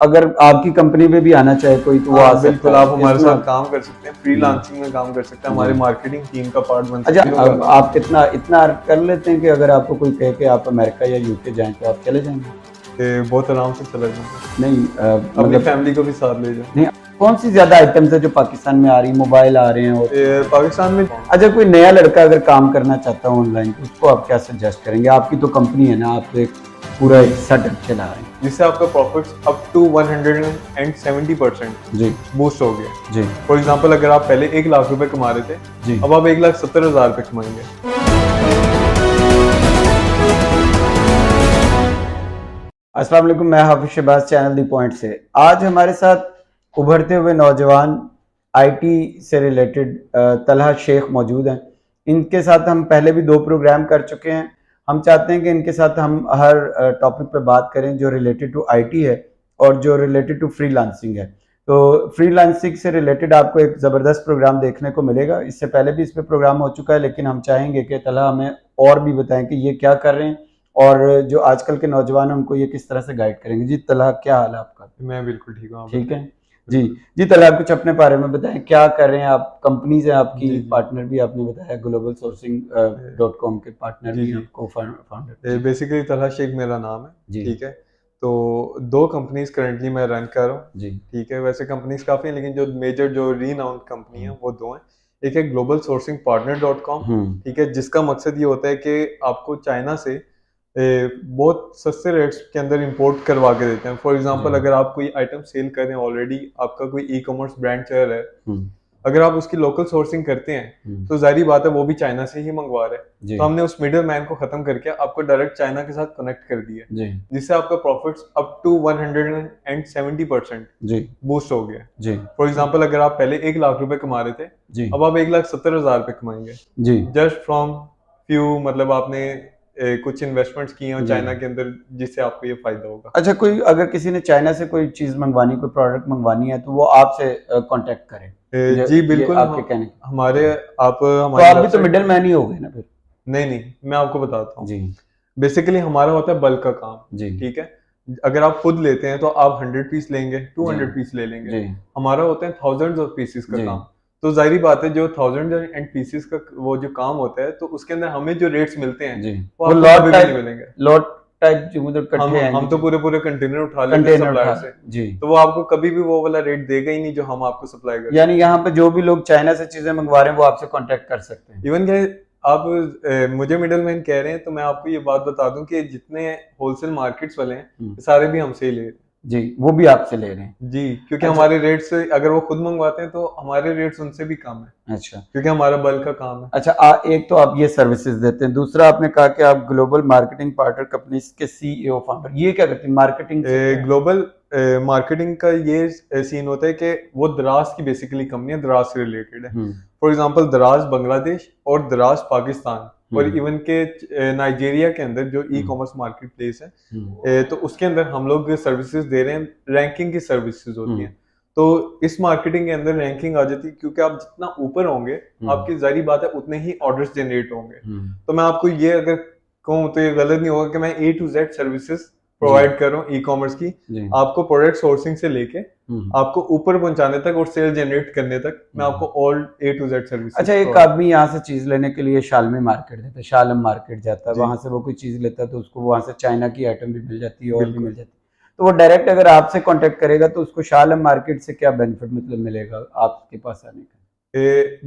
अगर आपकी कंपनी में भी आना चाहे कोई तो वो आ सकता है। बिल्कुल, आप हमारे साथ काम कर सकते हैं, फ्रीलांसिंग में काम कर सकते हैं, हमारे मार्केटिंग टीम का पार्ट बन सकते हैं। अच्छा, आप इतना कर लेते हैं कि अगर आपको कोई कहे कि आप अमेरिका या यूके जाएं तो आप चले जाएंगे? बहुत आराम से चला जाऊंगा। नहीं अपनी फैमिली को भी साथ ले जाऊँ। नहीं, कौन सी ज्यादा आइटम्स है जो पाकिस्तान में आ रही, मोबाइल आ रहे हैं और पाकिस्तान में अच्छा, कोई नया लड़का अगर काम करना चाहता है ऑनलाइन तो उसको आप क्या सजेस्ट करेंगे? आपकी तो कंपनी है ना, आप तो एक पूरा एक सेटअप चला रहे हैं जिससे आपका प्रॉफिट्स अप टू 170% जी बूस्ट हो गया। जी। फॉर एग्जांपल, अगर आप पहले 1 लाख रुपए कमा रहे थे, जी अब आप 1,70,000 रुपए कमाएंगे। अस्सलाम वालेकुम, मैं हाफिज शहबाज, चैनल दी पॉइंट से। आज हमारे साथ उभरते हुए नौजवान आईटी से रिलेटेड तलहा शेख मौजूद हैं। इनके साथ हम पहले भी 2 प्रोग्राम कर चुके हैं। हम चाहते हैं कि इनके साथ हम हर टॉपिक पे बात करें जो रिलेटेड टू आईटी है और जो रिलेटेड टू फ्रीलांसिंग है। तो फ्रीलांसिंग से रिलेटेड आपको एक ज़बरदस्त प्रोग्राम देखने को मिलेगा। इससे पहले भी इस पर प्रोग्राम हो चुका है, लेकिन हम चाहेंगे कि तलहा हमें और भी बताएं कि ये क्या कर रहे हैं और जो आजकल के नौजवान हैं उनको ये किस तरह से गाइड करेंगे। जी तलहा, क्या हाल है आपका? मैं बिल्कुल ठीक हूँ। ठीक है जी। जी तलहा, कुछ अपने बारे में बताएं, क्या कर रहे हैं आप? कंपनीज है आपकी, पार्टनर भी आपने बताया, ग्लोबल सोर्सिंग.com के पार्टनर भी हैं, को फाउंडर। बेसिकली तलहा शेख मेरा नाम है। ठीक है, तो 2 कंपनीज करंटली मैं रन कर रहा हूँ जी। ठीक है, वैसे कंपनीज काफी हैं, लेकिन जो मेजर जो रीनाउंड कंपनी है वो 2 हैं। एक है ग्लोबल सोर्सिंग पार्टनर.com, ठीक है, जिसका मकसद ये होता है कि आपको चाइना से बहुत सस्ते रेट्स के अंदर इंपोर्ट करवा के देते हैं। फॉर एग्जांपल, अगर आप कोई आइटम सेल कर रहे हैं, ऑलरेडी आपका कोई ई कॉमर्स ब्रांड चल रहा है, अगर आप उसकी लोकल सोर्सिंग करते हैं तो जाहिर बात है वो भी चाइना से ही मंगवा रहे हैं। तो हमने उस मिडिल मैन को खत्म करके आपको डायरेक्ट चाइना के साथ कनेक्ट कर दिया, जिससे आपका प्रॉफिट्स अप टू 170% बूस्ट हो गया। फॉर एग्जांपल, अगर आप पहले 1 लाख रुपए कमा रहे थे, अब आप 1,70,000 रुपए कमाएंगे जस्ट फ्रॉम फ्यू, मतलब आपने कुछ इन्वेस्टमेंट्स किए हैं चाइना के अंदर, जिससे आपको ये फायदा होगा। अच्छा, कोई अगर किसी ने चाइना से कोई चीज मंगवानी, कोई प्रोडक्ट मंगवानी है तो वो आपसे कांटेक्ट करे? जी बिल्कुल, आपके कहने हमारे आप तो आप भी तो मिडिल मैन ही हो गए ना फिर? नहीं, मैं आपको बताता हूँ जी। बेसिकली हमारा होता है बल्क का काम जी। ठीक है, अगर आप खुद लेते हैं तो आप 100 पीस लेंगे, 200 पीस ले लेंगे। हमारा होता है थाउजेंड्स ऑफ पीसेस का काम। तो जाहिर बात है जो थाउजेंड एंड पीसेस का वो जो काम होता है, तो उसके अंदर हमें जो रेट्स मिलते हैं वो लॉट टाइप मिलेंगे। लॉट टाइप जो मतलब इकट्ठे हैं, हम तो पूरे कंटेनर उठा लेते हैं सप्लायर से जी। तो वो आपको कभी भी वो वाला रेट देगा ही नहीं जो हम आपको सप्लाई करते हैं। यानी यहाँ पे जो भी लोग चाइना से चीजें मंगवा रहे हैं वो आपसे कांटेक्ट कर सकते हैं। इवन क्या आप मुझे मिडिल मैन कह रहे हैं, तो मैं आपको ये बात बता दूं कि जितने होलसेल मार्केट्स वाले हैं सारे भी हमसे ही ले रहे हैं जी। वो भी आपसे ले रहे हैं जी, क्योंकि हमारे रेट्स अगर वो खुद मंगवाते हैं तो हमारे रेट्स उनसे भी कम है। अच्छा, क्योंकि हमारा बल्क का काम है। अच्छा, एक तो आप ये सर्विसेज देते हैं, दूसरा आपने कहा कि आप ग्लोबल मार्केटिंग पार्टनर कंपनी के सीईओ फाउंडर, ये क्या करते हैं? मार्केटिंग ग्लोबल मार्केटिंग का ये सीन होता है कि वो दराज की बेसिकली कंपनी है, दराज से रिलेटेड है। फॉर एग्जांपल, दराज बांग्लादेश और दराज पाकिस्तान और इवन के नाइजीरिया के अंदर जो ई कॉमर्स मार्केट प्लेस है, तो उसके अंदर हम लोग सर्विसेज दे रहे हैं। रैंकिंग की सर्विसेज होती हैं, तो इस मार्केटिंग के अंदर रैंकिंग आ जाती है, क्योंकि आप जितना ऊपर होंगे आपकी जाहिर बात है उतने ही ऑर्डर्स जनरेट होंगे। तो मैं आपको ये अगर कहूँ तो ये गलत नहीं होगा कि मैं A to Z services provide कर रहा हूँ ई कॉमर्स की, आपको प्रोडक्ट सोर्सिंग से लेके आपको ऊपर पहुंचाने तक और सेल जनरेट करने तक मैं आपको all A to Z service. अच्छा, एक आदमी यहाँ से चीज लेने के लिए शालमी मार्केट जाता है, शालम मार्केट जाता है, वहां से वो कोई चीज लेता है तो उसको वहां से चाइना की आइटम भी मिल जाती है और भी मिल जाती है, तो वो डायरेक्ट अगर आपसे कांटेक्ट करेगा तो उसको शालम मार्केट से क्या बेनिफिट मतलब मिलेगा आपके पास आने का?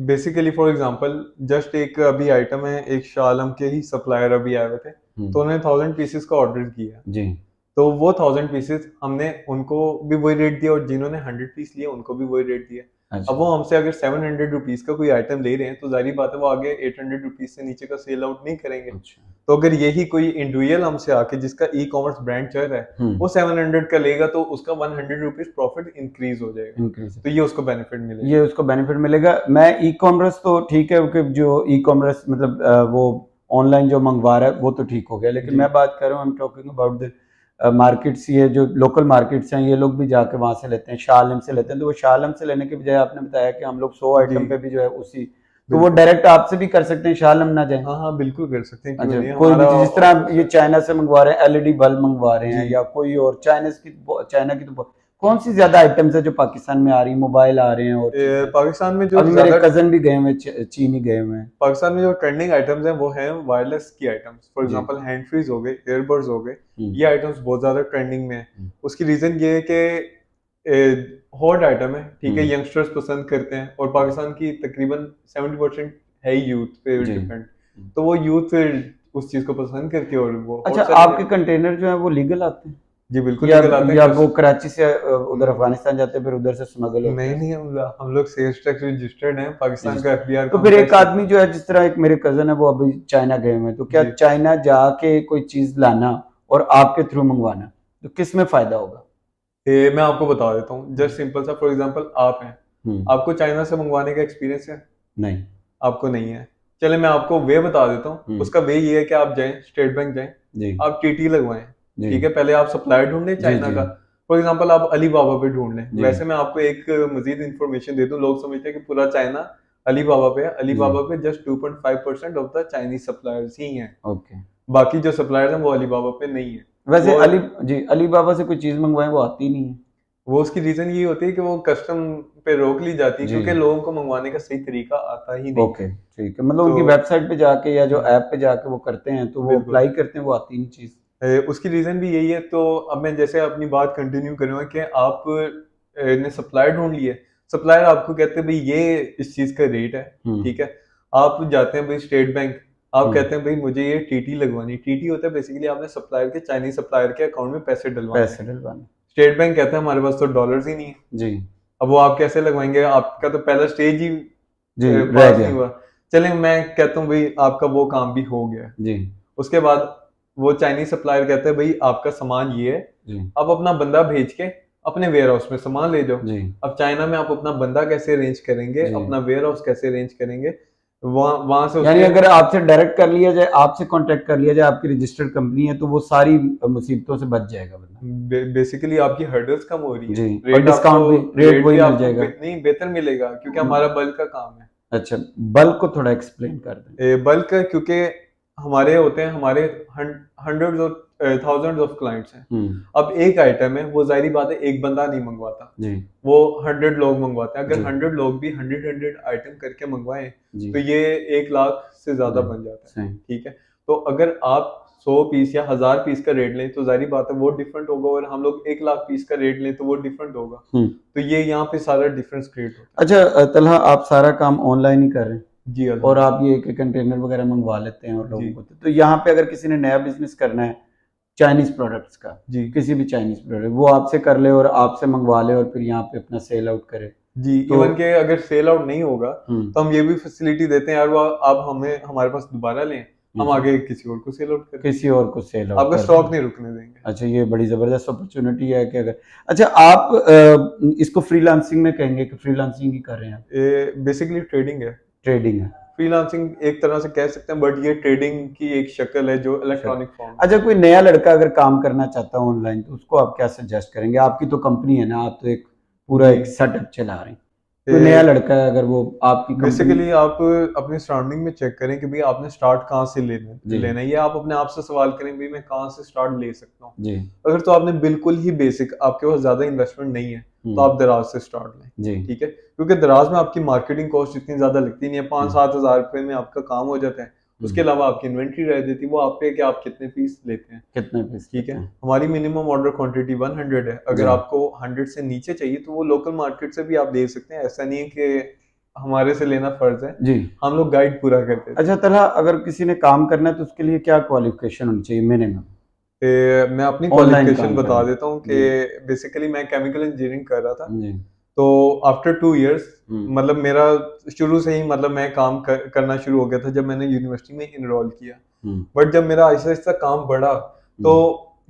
बेसिकली फॉर एग्जांपल, जस्ट एक अभी आइटम है, एक शालम के ही सप्लायर अभी आए हुए थे, तो उन्होंने 1000 पीसेस का ऑर्डर किया जी। तो वो 1000 पीसेस हमने उनको भी वही रेट दिया और जिन्होंने 100 पीस लिए उनको भी वही रेट दिया। अच्छा। अब वो हमसे अगर 700 रुपीज का कोई आइटम ले रहे हैं तो जाहिर बात है वो आगे 800 रुपीज से नीचे का सेल आउट नहीं करेंगे। अच्छा। तो अगर यही कोई इंडिविजुअल हमसे आके जिसका ई कॉमर्स ब्रांड चल रहा है वो 700 का लेगा तो उसका 100 रुपीज प्रॉफिट इंक्रीज हो जाएगा। तो ये उसको बेनिफिट मिलेगा। मैं ई कॉमर्स तो ठीक है, क्योंकि जो ई कॉमर्स मतलब वो ऑनलाइन जो मंगवा रहा है वो तो ठीक हो गया, लेकिन मैं बात कर रहा हूँ, I am talking about the markets, ये जो लोकल मार्केट्स हैं ये लोग भी जाके वहां से लेते हैं, शालम से लेते हैं। तो वो शालम से लेने के बजाय आपने बताया कि हम लोग 100 आइटम पे भी जो है उसी, तो वो डायरेक्ट आपसे भी कर सकते हैं, शालम ना जाए? हाँ बिल्कुल कर सकते हैं। अच्छा, कोई भी जिस तरह ये चाइना से मंगवा रहे हैं, LED बल्ब मंगवा रहे हैं या कोई और चाइना की तो कौन सी ज्यादा आइटम्स है जो पाकिस्तान में आ रही, मोबाइल आ रहे हैं और पाकिस्तान में जो अभी मेरे कजन भी गए हुए, चीनी गए हुए हैं। पाकिस्तान में जो ट्रेंडिंग आइटम्स हैं वो हैं वायरलेस की items, for example hands free हो गए, ईयरबड्स हो गए, ये आइटम्स बहुत ज्यादा ट्रेंडिंग में है। उसकी रीजन ये है कि हॉट आइटम है, ठीक है, यंगस्टर्स पसंद करते हैं और पाकिस्तान की तकरीबन 70% है यूथ पे डिपेंड, तो वो यूथ फिर उस चीज को पसंद करके और वो। अच्छा, आपके कंटेनर जो है वो लीगल आते हैं? जी बिल्कुल या, लीगल आते हैं। या वो कराची से उधर अफगानिस्तान जाते हैं फिर उधर से स्मगल होते हैं? नहीं, हम लोग सेल्स टैक्स रजिस्टर्ड हैं पाकिस्तान का, एफबीआर। तो फिर एक आदमी जो है, जिस तरह एक मेरे कजन है वो अभी चाइना गए हुए हैं, तो क्या चाइना जाके कोई चीज लाना और आपके थ्रू मंगवाना, तो किस में फायदा होगा? मैं आपको बता देता हूँ, जस्ट सिंपल सा, फॉर एग्जांपल आप हैं, आपको चाइना से मंगवाने का एक्सपीरियंस है? नहीं, आपको नहीं है। चले मैं आपको वे बता देता हूँ। उसका वे ये है कि आप जाएं स्टेट बैंक जाएं, आप टीटी लगवाएं, ठीक है, पहले आप सप्लायर ढूंढें चाइना का। फॉर एग्जांपल आप अली बाबा पे ढूंढ लें। वैसे मैं आपको एक मजीद इंफॉर्मेशन दे दूं, लोग समझते हैं कि पूरा चाइना अली बाबा पे है। अली बाबा पे just 2.5% of the Chinese suppliers ही हैं। ओके, बाकी जो सप्लायर्स हैं वो अली बाबा पे नहीं है। वैसे अली बाबा से कोई चीज मंगवाएं वो आती नहीं है। वो उसकी रीजन ये होती है कि वो कस्टम पे रोक ली जाती है क्योंकि लोगों को मंगवाने का सही तरीका आता ही नहीं। ओके, ठीक है, मतलब उनकी वेबसाइट पे जाके या जो ऐप पे जाके वो करते हैं तो वो अप्लाई करते हैं, वो आती नहीं चीज। उसकी रीजन भी यही है। तो अब मैं जैसे अपनी बात कंटिन्यू करूंगा कि आप ने सप्लायर ढूंढ लिए, सप्लायर आपको कहते हैं भाई ये इस चीज का रेट है, ठीक है, आप जाते हैं भाई स्टेट बैंक, आप कहते हैं भाई मुझे ये टीटी लगवानी। टीटी होता है बेसिकली आपने सप्लायर के, चाइनीज सप्लायर के अकाउंट में पैसे डलवाने। स्टेट बैंक कहता है हमारे पास तो डॉलर्स ही नहीं है जी, अब वो आप कैसे लगवाएंगे, आपका तो पहला स्टेज ही पास नहीं हुआ। चले मैं कहता हूँ भाई आपका वो काम भी हो गया जी। उसके बाद वो चाइनीज सप्लायर कहते हैं भाई आपका सामान ये है, अब अपना बंदा भेज के अपने वेयर हाउस में सामान ले जाओ। अब चाइना में आप अपना बंदा कैसे अरेंज करेंगे, अपना वेयर हाउस कैसे अरेंज करेंगे, वहां से यानी अगर आपसे डायरेक्ट कर लिया जाए, आपसे कांटेक्ट कर लिया जाए, आपकी रजिस्टर्ड कंपनी है, तो वो सारी मुसीबतों से बच जाएगा बंदा। बेसिकली आपकी हर्डल्स कम हो रही है जी, और डिस्काउंट भी रेट वही मिल जाएगा। नहीं, बेहतर मिलेगा क्योंकि हमारा बल्क का काम है। अच्छा, बल्क को थोड़ा एक्सप्लेन कर दें। बल्क क्योंकि हमारे होते हैं, हमारे हंड्रेड्स और थाउजेंड्स ऑफ क्लाइंट्स हैं। अब एक आइटम है, वो जाहिर बात है एक बंदा नहीं मंगवाता जी, वो 100 लोग मंगवाते हैं। अगर 100 लोग भी 100 आइटम करके मंगवाएं तो ये 1 लाख से ज्यादा बन जाता है, ठीक है। तो अगर आप 100 पीस या 1000 पीस का रेट लें तो जाहिर बात है वो डिफरेंट होगा, और हम लोग 1 लाख पीस का रेट लें तो वो डिफरेंट होगा। तो ये यहाँ पे सारा डिफरेंस क्रिएट होता है। अच्छा तलहा, आप सारा काम ऑनलाइन ही कर रहे हैं जी, और आप ये एक कंटेनर वगैरह मंगवा लेते हैं और लोगों को, तो यहाँ पे अगर किसी ने नया बिजनेस करना है चाइनीज प्रोडक्ट्स का जी, किसी भी चाइनीज प्रोडक्ट वो आपसे कर ले और आपसे मंगवा ले और फिर यहाँ पे अपना सेल आउट करे जी, तो इवन के अगर सेल आउट नहीं होगा तो हम ये भी फैसिलिटी देते हैं यार, वो आप हमें हमारे पास दोबारा लें, हम आगे किसी और को सेल आउट करें, किसी और को सेल आउट, आपका स्टॉक नहीं रुकने देंगे। अच्छा, ये बड़ी जबरदस्त अपॉर्चुनिटी है कि अगर, अच्छा आप इसको फ्रीलांसिंग में कहेंगे कि फ्रीलांसिंग ही कर रहे हैं? बेसिकली ट्रेडिंग है, ट्रेडिंग है, फ्रीलांसिंग एक तरह से कह सकते हैं, बट ये ट्रेडिंग की एक शक्ल है जो इलेक्ट्रॉनिक फॉर्म। अच्छा, कोई नया लड़का अगर काम करना चाहता है ऑनलाइन तो उसको आप क्या सजेस्ट करेंगे? आपकी तो कंपनी है ना, आप तो एक पूरा एक सेटअप चला रहे हैं, तो नया लड़का है अगर वो आपकी बेसिकली आप अपने सराउंडिंग में चेक करें कि भाई आपने स्टार्ट कहाँ से लेना है, ये आप अपने आप से सवाल करें भाई मैं कहाँ से स्टार्ट ले सकता हूँ। अगर तो आपने बिल्कुल ही बेसिक, आपके पास ज्यादा इन्वेस्टमेंट नहीं है तो आप दराज से स्टार्ट लें, ठीक है, क्योंकि दराज में आपकी मार्केटिंग कॉस्ट इतनी ज्यादा लगती नहीं है, 5-7 हज़ार रुपए में आपका काम हो जाता है। उसके अलावा आपकी इन्वेंट्री रह जाती है, वो आप पे कि आप कितने पीस लेते हैं, कितने पीस, ठीक है। हमारी मिनिमम ऑर्डर क्वांटिटी 100 है, अगर आपको 100 से नीचे चाहिए तो वो लोकल मार्केट से भी आप दे सकते हैं, ऐसा नहीं है कि हमारे से लेना फर्ज है जी, हम लोग गाइड पूरा करते हैं। अच्छा तलहा, अगर किसी ने काम करना है तो उसके लिए क्या क्वालिफिकेशन होनी चाहिए मिनिमम? मैं अपनी क्वालिफिकेशन बता देता हूँ कि बेसिकली मैं केमिकल इंजीनियरिंग कर रहा था, तो आफ्टर 2 इयर्स मतलब मेरा शुरू से ही मतलब मैं काम करना शुरू हो गया था जब मैंने यूनिवर्सिटी में इनरोल किया। बट जब मेरा आहिस्ता आहिस्ता काम बढ़ा तो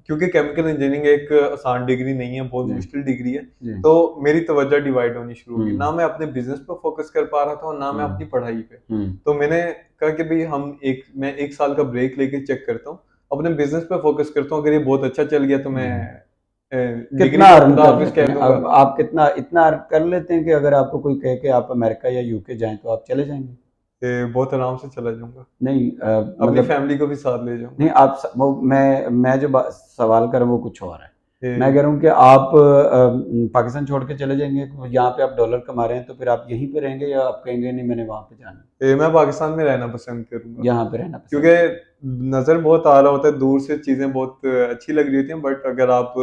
क्योंकि केमिकल इंजीनियरिंग एक आसान डिग्री नहीं है, बहुत मुश्किल डिग्री है, तो मेरी तवज्जो डिवाइड होनी शुरू हुई, ना मैं अपने बिजनेस पे फोकस कर पा रहा था और ना मैं अपनी पढ़ाई पे। तो मैंने कहा कि भाई मैं 1 साल का ब्रेक लेके चेक करता हूँ, अपने बिजनेस पे फोकस करता हूँ, अगर ये बहुत अच्छा चल गया तो मैं कितना अर्न कर लेते हैं? अब आप कितना इतना अर्न कर लेते हैं कि अगर आपको कोई कहे कि आप अमेरिका या यूके जाएं तो आप चले जाएंगे? बहुत आराम से चला जाऊंगा। नहीं अपनी फैमिली को भी साथ ले जाऊंगा। नहीं, आप मैं जो सवाल कर रहा हूँ वो कुछ और है। मैं कह रहा हूँ कि आप पाकिस्तान छोड़ के चले जाएंगे, यहाँ पे आप डॉलर कमा रहे हैं, तो फिर आप यहीं पे रहेंगे या आप कहेंगे नहीं मैंने वहाँ पे जाना है? मैं पाकिस्तान में रहना पसंद करूंगा, यहाँ पे रहना पसंद क्योंकि नज़र बहुत आ रहा होता है, दूर से चीज़ें बहुत अच्छी लग रही होती हैं, बट अगर आप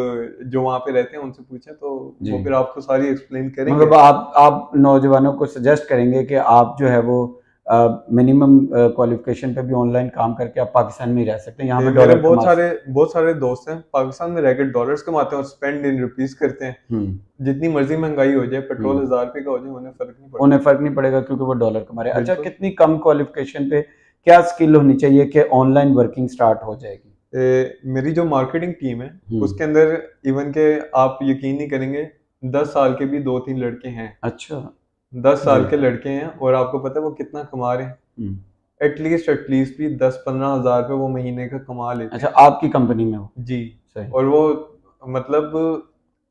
जो वहाँ पे रहते हैं उनसे पूछें तो जी। वो फिर आपको सारी एक्सप्लेन करेंगे। मतलब आप नौजवानों को सजेस्ट करेंगे कि आप जो है वो मिनिमम क्वालिफिकेशन पे भी ऑनलाइन काम करके आप पाकिस्तान में ही रह सकते हैं, यहाँ पे मेरे डॉलर कमा सकते बहुत सारे दोस्त हैं पाकिस्तान में रहकर डॉलर्स कमाते हैं और स्पेंड इन रुपीस करते हैं। हैं। जितनी मर्जी महंगाई हो जाए, पेट्रोल हम्म। 1000 रुपए का हो जाए, उन्हें फर्क नहीं पड़ता। उन्हें फर्क नहीं पड़ेगा क्योंकि वो डॉलर कमा रहे हैं। अच्छा, बिल्कुल। कितनी कम क्वालिफिकेशन पे क्या स्किल होनी चाहिए कि ऑनलाइन वर्किंग स्टार्ट हो जाएगी? मेरी जो मार्केटिंग टीम है हम्म। उसके अंदर इवन के आप यकीन नहीं करेंगे 10 साल के भी 2-3 लड़के हैं। अच्छा। 10 साल जी। के लड़के हैं और आपको पता है वो कितना कमा रहे हैं? हम्म। एटलीस्ट भी 10-15 हजार रुपए वो महीने का कमा लेते अच्छा, हैं। आपकी कंपनी में हो? जी। सही। और वो मतलब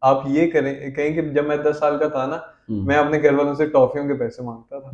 आप ये कहें कि जब मैं 10 साल का था ना, मैं अपने घर वालों से टॉफियों के पैसे मांगता था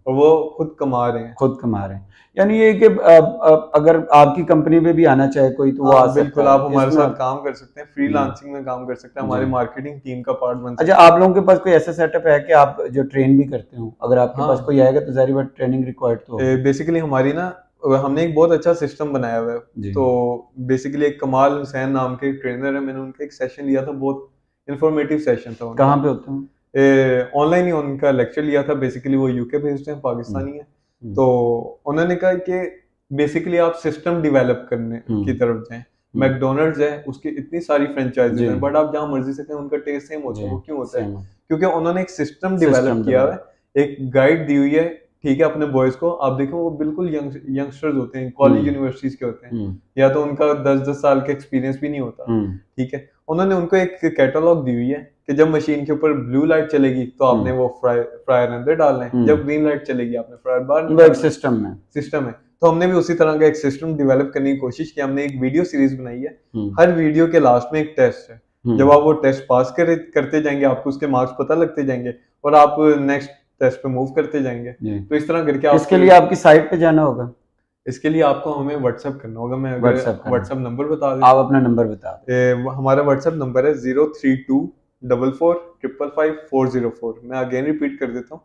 और वो खुद कमा रहे हैं। खुद कमा रहे हैं, यानी ये कि अगर आपकी कंपनी में भी आना चाहे कोई तो वो आ हाँ, सकता बिल्कुल, है। आप हमारे इसमें साथ काम कर सकते हैं, फ्रीलांसिंग में काम कर सकते हैं, हमारे जी। मार्केटिंग टीम का पार्ट बन सकते अच्छा, हैं। आप लोगों के पास कोई ऐसा सेटअप है कि आप जो ट्रेन भी करते हो? अगर आपके पास हाँ। कोई आएगा तो जाहिर बात ट्रेनिंग रिक्वायर्ड तो होगी। बेसिकली हमारी ना हमने एक बहुत अच्छा सिस्टम बनाया हुआ है। जी। तो बेसिकली एक कमाल हुसैन नाम के ट्रेनर है, मैंने उनका एक सेशन लिया था, बहुत इंफॉर्मेटिव सेशन था उनका। कहाँ पे होते हैं? ऑनलाइन ही उनका लेक्चर लिया था। बेसिकली वो यूके बेस्ड हैं, पाकिस्तानी है। तो उन्होंने कहा कि बेसिकली आप सिस्टम डेवलप करने की तरफ जाएं। मैकडोनल्ड्स है, उसकी इतनी सारी फ्रेंचाइजीज हैं, बट आप जहाँ मर्जी से कहें उनका टेस्ट सेम होता है। वो क्यों होता है? क्योंकि उन्होंने एक सिस्टम डेवलप किया है, एक गाइड दी हुई है, ठीक है, अपने बॉयज को। आप देखो वो बिल्कुल यंगस्टर्स होते हैं, कॉलेज यूनिवर्सिटीज के होते हैं, या तो उनका 10-10 साल का एक्सपीरियंस भी नहीं होता, ठीक है। उन्होंने उनको एक कैटलॉग दी हुई है कि जब मशीन के ऊपर ब्लू लाइट चलेगी तो आपने वो फ्रायर अंदर डालना है, जब ग्रीन लाइट चलेगी आपने फ्रायर बाहर निकालना है। एक सिस्टम है। तो हमने भी उसी तरह का एक सिस्टम डेवलप करने की कोशिश की। हमने एक वीडियो सीरीज बनाई है, हर वीडियो के लास्ट में एक टेस्ट है। जब आप वो टेस्ट पास करते जाएंगे, आपको उसके मार्क्स पता लगते जाएंगे और आप नेक्स्ट टेस्ट पे मूव करते जाएंगे। तो इस तरह करके इसके लिए आपकी साइट पे जाना होगा? इसके लिए आपको हमें व्हाट्सएप करना होगा। मैं व्हाट्सएप नंबर बता दूं। आप अपना नंबर बता दें। हमारा व्हाट्सएप नंबर है 03244555404। मैं अगेन रिपीट कर देता हूँ,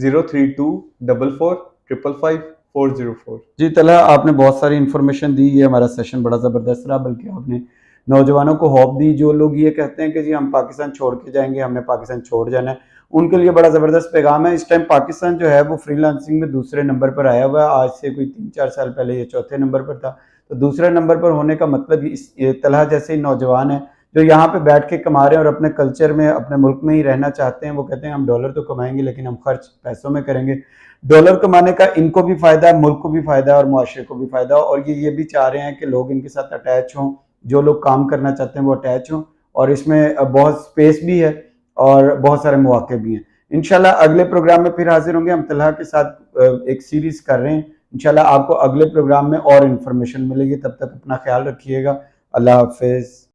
03244555404। जी तलहा, आपने बहुत सारी इन्फॉर्मेशन दी। ये हमारा सेशन बड़ा ज़बरदस्त रहा, बल्कि आपने नौजवानों को होप दी। जो लोग ये कहते हैं कि जी हम पाकिस्तान छोड़ के जाएंगे, हमने पाकिस्तान छोड़ जाना है, उनके लिए बड़ा ज़बरदस्त पैगाम है। इस टाइम पाकिस्तान जो है वो फ्रीलांसिंग में दूसरे नंबर पर आया हुआ है। आज से कोई 3-4 साल पहले ये चौथे नंबर पर था। तो दूसरे नंबर पर होने का मतलब ये तलहा जैसे ही नौजवान है जो यहाँ पे बैठ के कमा रहे हैं और अपने कल्चर में, अपने मुल्क में ही रहना चाहते हैं। वो कहते हैं हम डॉलर तो कमाएंगे लेकिन हम खर्च पैसों में करेंगे। डॉलर कमाने का इनको भी फ़ायदा है, मुल्क को भी फ़ायदा है और मुआशरे को भी फ़ायदा है। और ये भी चाह रहे हैं कि लोग इनके साथ अटैच हों, जो लोग काम करना चाहते हैं वो अटैच हों। और इसमें बहुत स्पेस भी है और बहुत सारे मौके भी हैं। इंशाल्लाह अगले प्रोग्राम में फिर हाजिर होंगे। हम तलहा के साथ एक सीरीज़ कर रहे हैं। इंशाल्लाह आपको अगले प्रोग्राम में और इन्फॉर्मेशन मिलेगी। तब तक अपना ख्याल रखिएगा। अल्लाह हाफिज़।